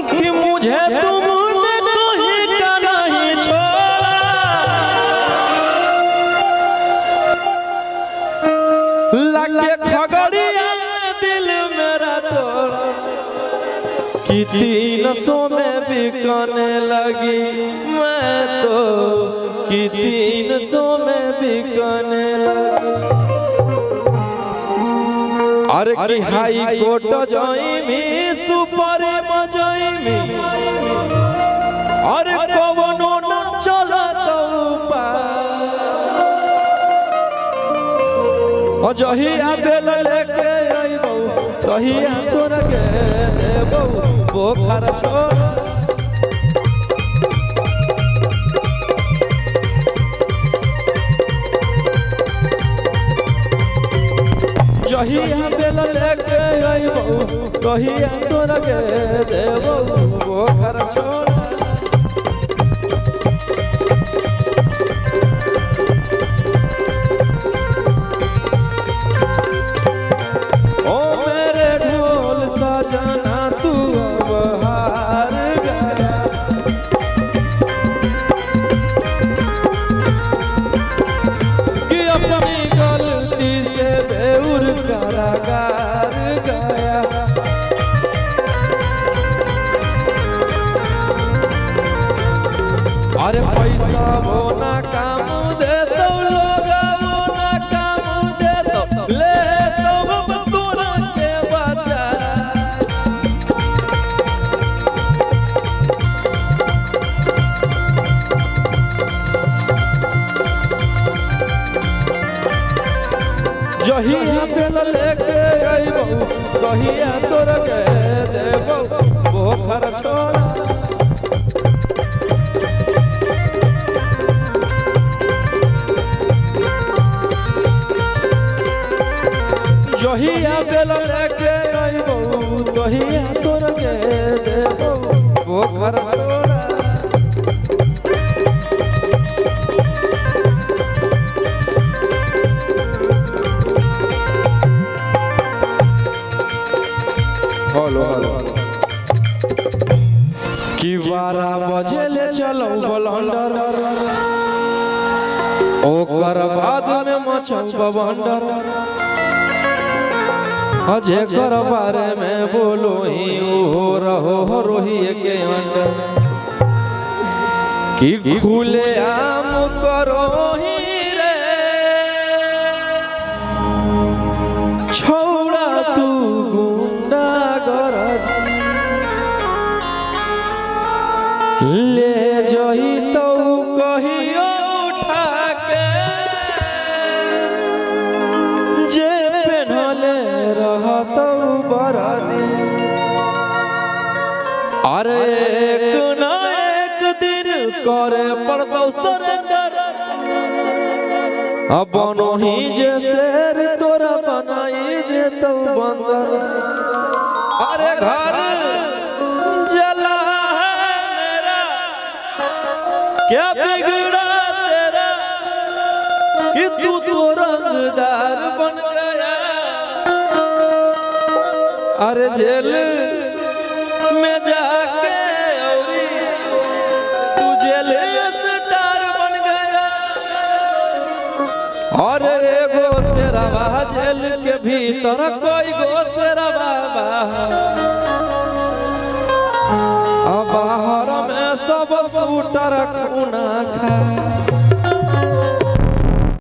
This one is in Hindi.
कि मुझे तुमने कहीं का नहीं छोड़ा, लगे खगड़िया दिल मेरा तोड़ा, कि 300 में बिकने लगी मैं तो, कि 300 में बिकने लगी। अरे कि हाई कोर्ट जाइमी सुप्रीम जाइमी, अरे कवनो न चलत उपाय, जहिया बेल लेके आइबो तहिया तोरा के देबो बोखर छोड़। जहिया बेल लेके आइबो तहिया तोरा के देबो बोखर छोड़। ओ मेरे ढोल सजना तू अब हार गया, कि अपनी गलती से बेउर कारागार गया। अरे पैसा वो ना काम दे तो लोग वो ना काम दे तो ले तो तोरा के बचा। जहिया बेल लेके आइबो तहिया तोरा के देबो बोखर छोड़ा। जहिया बेल लेके आइबो तहिया तोरा के देबो बोखर छोड़ा। हेलो कि 12 बजे ले चलो बलंडर, ओकर बाद में मचल बवंडर। अजे कर बारे में बोलो ही हो रहो रोही के अंडर, कि खुले आम करो ही रे छौड़ा तू गुंडा गरद, ले जही तो कहियो उठा के जे पेन्हले रहत बरदी। अरे एक न एक दिन करे पड़तौ सरेंडर, अब ही जे शेर तोरा बनाई देतौ बंदर। अरे घर जला है मेरा क्या बिगड़ा तेरा, कि तू तो रंगदार बन गया। अरे जेल में जाके औरी तू जेल स्टार बन गया। और एगो शेरवा जेल के भीतर कोई गो शेरवा बाहर में सब सूटर खूना खा।